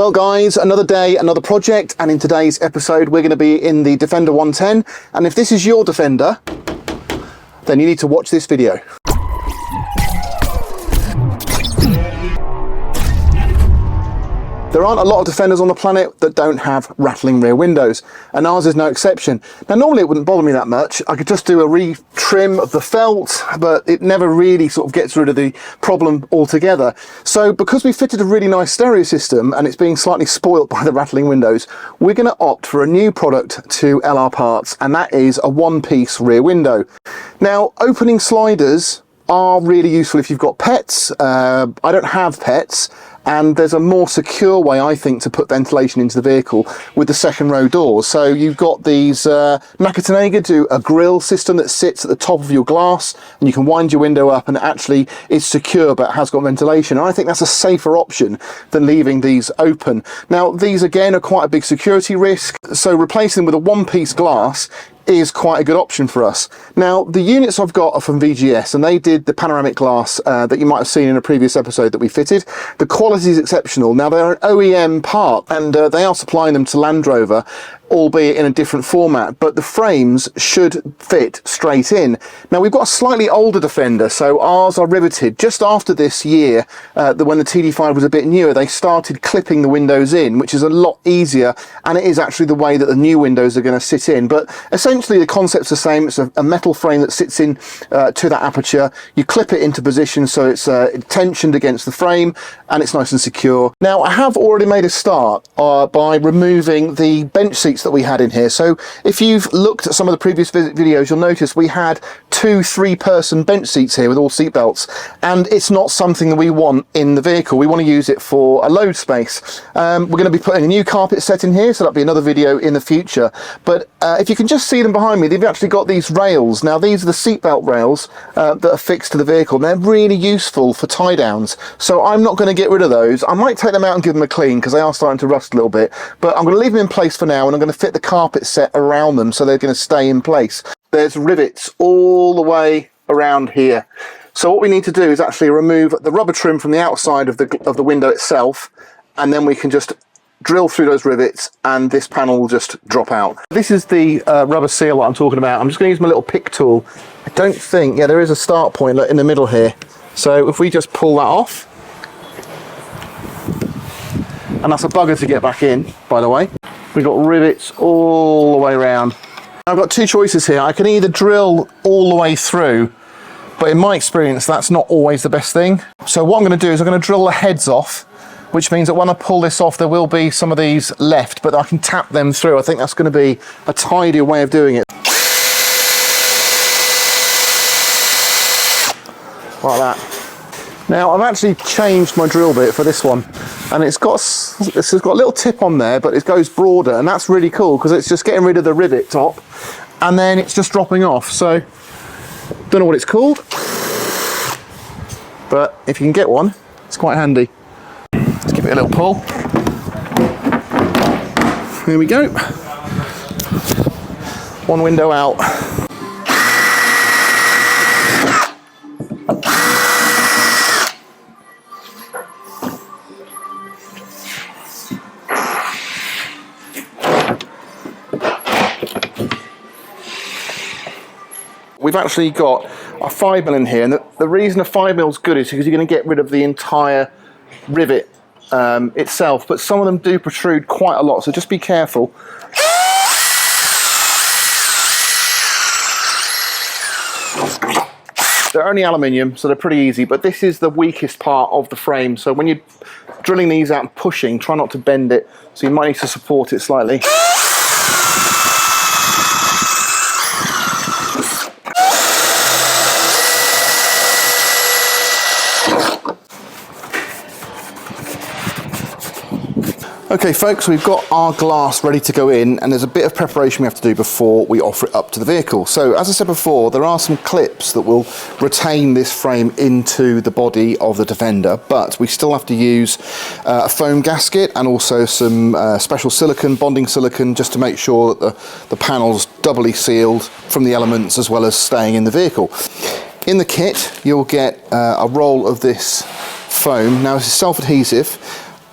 Well guys, another day, another project, and in today's episode we're going to be in the Defender 110, and if this is your Defender, then you need to watch this video. There aren't a lot of Defenders on the planet that don't have rattling rear windows, and ours is no exception. Now normally it wouldn't bother me that much. I could just do a re-trim of the felt, but it never really sort of gets rid of the problem altogether. So because we fitted a really nice stereo system and it's being slightly spoilt by the rattling windows, we're going to opt for a new product to LR Parts, and that is a one-piece rear window. Now opening sliders are really useful if you've got pets. I don't have pets, and there's a more secure way, I think, to put ventilation into the vehicle with the second row doors. So you've got these NAKATANENGA do a grille system that sits at the top of your glass, and you can wind your window up and actually it's secure but has got ventilation. And I think that's a safer option than leaving these open. Now these again are quite a big security risk, so replacing them with a one-piece glass is quite a good option for us. Now the units I've got are from VGS, and they did the panoramic glass that you might have seen in a previous episode that we fitted. The quality is exceptional. Now they're an OEM part, and they are supplying them to Land Rover, albeit in a different format, but the frames should fit straight in. Now we've got a slightly older Defender, so ours are riveted. Just after this year, when the TD5 was a bit newer, they started clipping the windows in, which is a lot easier, and it is actually the way that the new windows are going to sit in. But essentially the concept's the same. It's a metal frame that sits in to that aperture. You clip it into position so it's tensioned against the frame and it's nice and secure. Now I have already made a start by removing the bench seats that we had in here. So if you've looked at some of the previous videos, you'll notice we had 2-3 person bench seats here with all seat belts, and it's not something that we want in the vehicle. We want to use it for a load space. We're going to be putting a new carpet set in here, so that'll be another video in the future. But if you can just see them behind me, they've actually got these rails. Now these are the seat belt rails that are fixed to the vehicle. They're really useful for tie downs, so I'm not going to get rid of those. I might take them out and give them a clean because they are starting to rust a little bit, but I'm going to leave them in place for now, and I'm going to fit the carpet set around them so they're going to stay in place. There's rivets all the way around here, so what we need to do is actually remove the rubber trim from the outside of the window itself, and then we can just drill through those rivets and this panel will just drop out. This is the rubber seal that I'm talking about. I'm just going to use my little pick tool. I don't think, yeah, there is a start point in the middle here, so if we just pull that off, and that's a bugger to get back in, by the way. We've got rivets all the way around. I've got two choices here. I can either drill all the way through, but in my experience that's not always the best thing. So what I'm going to do is I'm going to drill the heads off, which means that when I pull this off there will be some of these left, but I can tap them through. I think that's going to be a tidier way of doing it. Like that. Now I've actually changed my drill bit for this one, and it's got a little tip on there, but it goes broader, and that's really cool because it's just getting rid of the rivet top and then it's just dropping off. So don't know what it's called, but if you can get one, it's quite handy. Let's give it a little pull. Here we go. One window out. We've actually got a 5mm in here, and the reason a 5mm is good is because you're going to get rid of the entire rivet itself, but some of them do protrude quite a lot, so just be careful. They're only aluminium, so they're pretty easy, but this is the weakest part of the frame, so when you're drilling these out and pushing, try not to bend it, so you might need to support it slightly. Okay folks, we've got our glass ready to go in, and there's a bit of preparation we have to do before we offer it up to the vehicle. So as I said before, there are some clips that will retain this frame into the body of the Defender, but we still have to use a foam gasket and also some special silicone, bonding silicone, just to make sure that the panel's doubly sealed from the elements as well as staying in the vehicle. In the kit you'll get a roll of this foam. Now this is self-adhesive,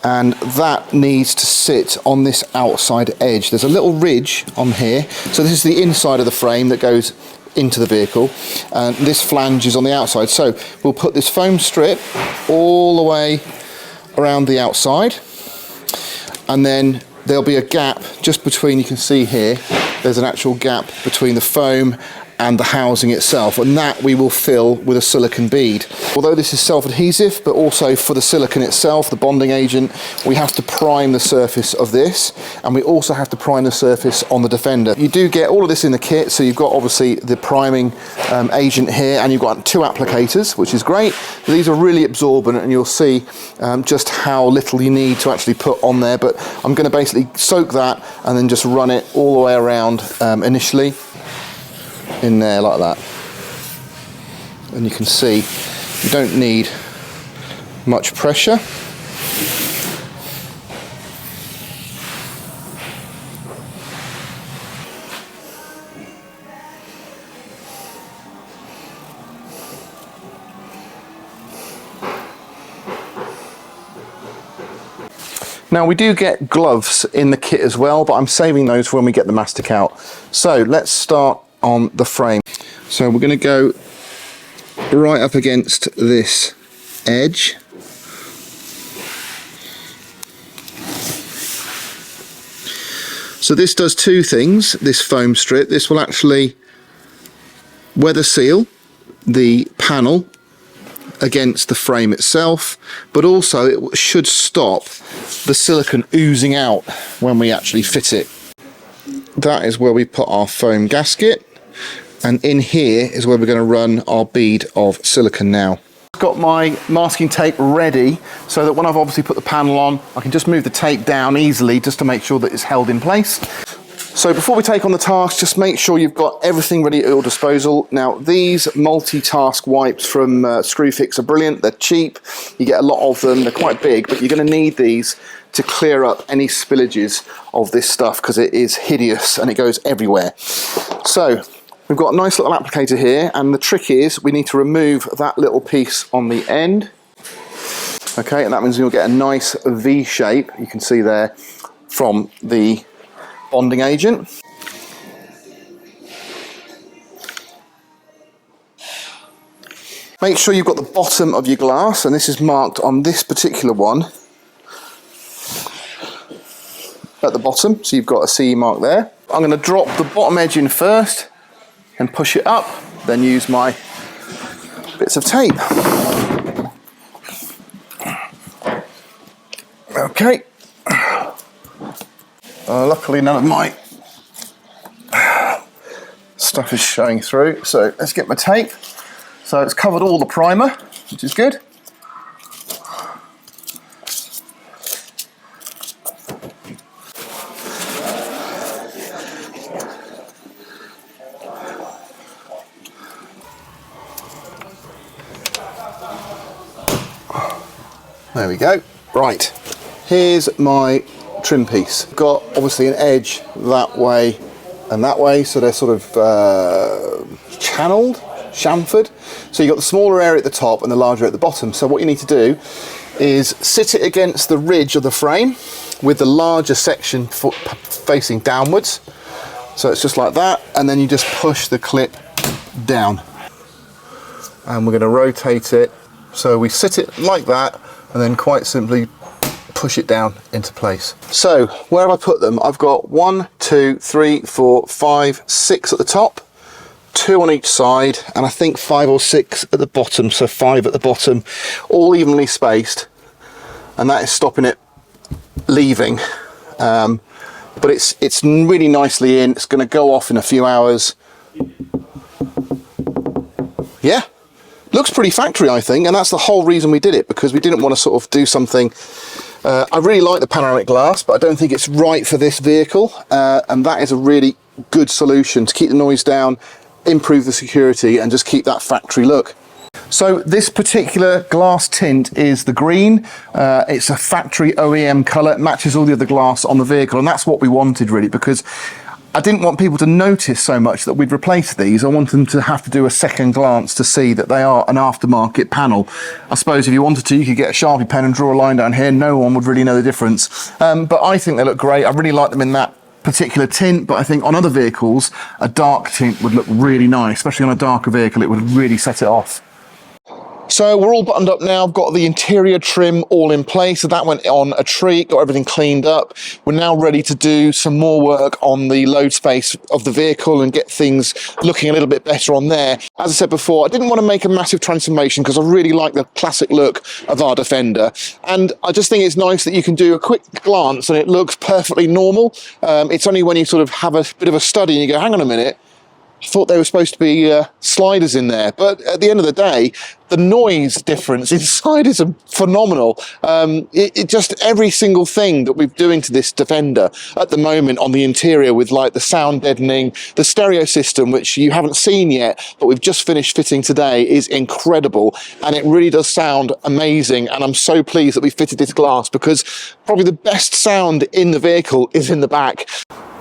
and that needs to sit on this outside edge. There's a little ridge on here, so this is the inside of the frame that goes into the vehicle, and this flange is on the outside. So we'll put this foam strip all the way around the outside, and then there'll be a gap just between, you can see here, there's an actual gap between the foam and the housing itself, and that we will fill with a silicone bead. Although this is self-adhesive, but also for the silicone itself, the bonding agent, we have to prime the surface of this, and we also have to prime the surface on the Defender. You do get all of this in the kit, so you've got obviously the priming agent here, and you've got 2 applicators, which is great. These are really absorbent, and you'll see just how little you need to actually put on there, but I'm going to basically soak that and then just run it all the way around initially in there like that, and you can see you don't need much pressure. Now we do get gloves in the kit as well, but I'm saving those for when we get the mastic out. So let's start on the frame. So we're going to go right up against this edge. So this does 2 things, this foam strip. This will actually weather seal the panel against the frame itself, but also it should stop the silicone oozing out when we actually fit it. That is where we put our foam gasket, and in here is where we're going to run our bead of silicone now. I've got my masking tape ready so that when I've obviously put the panel on, I can just move the tape down easily just to make sure that it's held in place. So before we take on the task, just make sure you've got everything ready at your disposal. Now these multi-task wipes from Screwfix are brilliant. They're cheap, you get a lot of them, they're quite big, but you're going to need these to clear up any spillages of this stuff because it is hideous and it goes everywhere. So we've got a nice little applicator here, and the trick is we need to remove that little piece on the end. Okay, and that means you'll get a nice V shape, you can see there, from the bonding agent. Make sure you've got the bottom of your glass, and this is marked on this particular one at the bottom, so you've got a CE mark there. I'm going to drop the bottom edge in first and push it up, then use my bits of tape. Okay. Luckily none of my stuff is showing through, so let's get my tape. So it's covered all the primer, which is good. There we go. Right, here's my trim piece. Got obviously an edge that way and that way, so they're sort of channeled, chamfered. So you've got the smaller area at the top and the larger at the bottom. So what you need to do is sit it against the ridge of the frame with the larger section facing downwards. So it's just like that, and then you just push the clip down. And we're going to rotate it. So we sit it like that, and then quite simply push it down into place. So where have I put them? I've got 1, 2, 3, 4, 5, 6 at the top, 2 on each side, and I think 5 or 6 at the bottom, so 5 at the bottom, all evenly spaced, and that is stopping it leaving. But it's really nicely in. It's going to go off in a few hours. Yeah, looks pretty factory, I think, and that's the whole reason we did it, because we didn't want to sort of do something. I really like the panoramic glass, but I don't think it's right for this vehicle, and that is a really good solution to keep the noise down, improve the security, and just keep that factory look. So this particular glass tint is the green. It's a factory OEM colour. It matches all the other glass on the vehicle, and that's what we wanted really, because I didn't want people to notice so much that we'd replaced these. I want them to have to do a second glance to see that they are an aftermarket panel. I suppose if you wanted to, you could get a Sharpie pen and draw a line down here. No one would really know the difference. But I think they look great. I really like them in that particular tint, but I think on other vehicles, a dark tint would look really nice, especially on a darker vehicle. It would really set it off. So we're all buttoned up now. I've got the interior trim all in place. So that went on a treat, got everything cleaned up. We're now ready to do some more work on the load space of the vehicle and get things looking a little bit better on there. As I said before, I didn't want to make a massive transformation because I really like the classic look of our Defender. And I just think it's nice that you can do a quick glance and it looks perfectly normal. It's only when you sort of have a bit of a study and you go, hang on a minute, I thought they were supposed to be sliders in there. But at the end of the day, the noise difference inside is phenomenal. It just every single thing that we're doing to this Defender at the moment on the interior with like the sound deadening, the stereo system, which you haven't seen yet, but we've just finished fitting today, is incredible. And it really does sound amazing. And I'm so pleased that we fitted this glass because probably the best sound in the vehicle is in the back.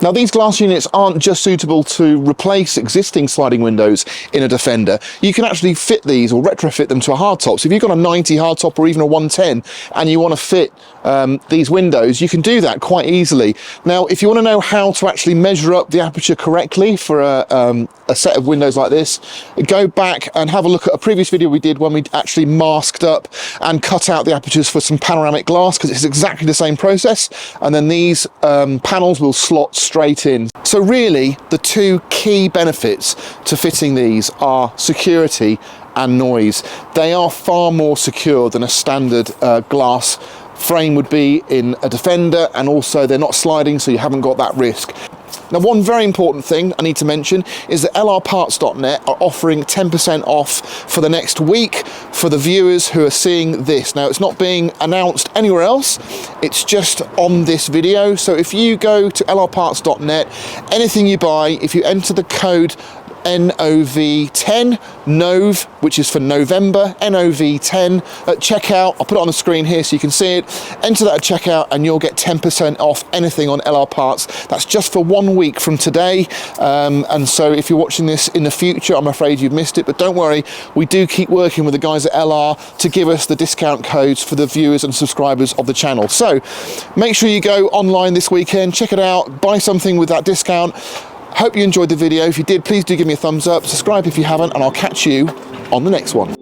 Now, these glass units aren't just suitable to replace existing sliding windows in a Defender. You can actually fit these or retrofit them to a hardtop. So if you've got a 90 hardtop or even a 110 and you want to fit these windows, you can do that quite easily. Now, if you want to know how to actually measure up the aperture correctly for a set of windows like this, go back and have a look at a previous video we did when we actually masked up and cut out the apertures for some panoramic glass, because it's exactly the same process. And then these panels will slot straight in. So really, the two key benefits to fitting these are security and noise. They are far more secure than a standard glass frame would be in a Defender, and also they're not sliding, so you haven't got that risk. Now, one very important thing I need to mention is that lrparts.net are offering 10% off for the next week for the viewers who are seeing this. Now, it's not being announced anywhere else, it's just on this video. So if you go to lrparts.net, anything you buy, if you enter the code NOV10, NOV, which is for November, NOV10 at checkout. I'll put it on the screen here so you can see it. Enter that at checkout and you'll get 10% off anything on LR Parts. That's just for 1 week from today. And so if you're watching this in the future, I'm afraid you've missed it, but don't worry, we do keep working with the guys at LR to give us the discount codes for the viewers and subscribers of the channel. So make sure you go online this weekend, check it out, buy something with that discount. Hope you enjoyed the video. If you did, please do give me a thumbs up, subscribe if you haven't, and I'll catch you on the next one.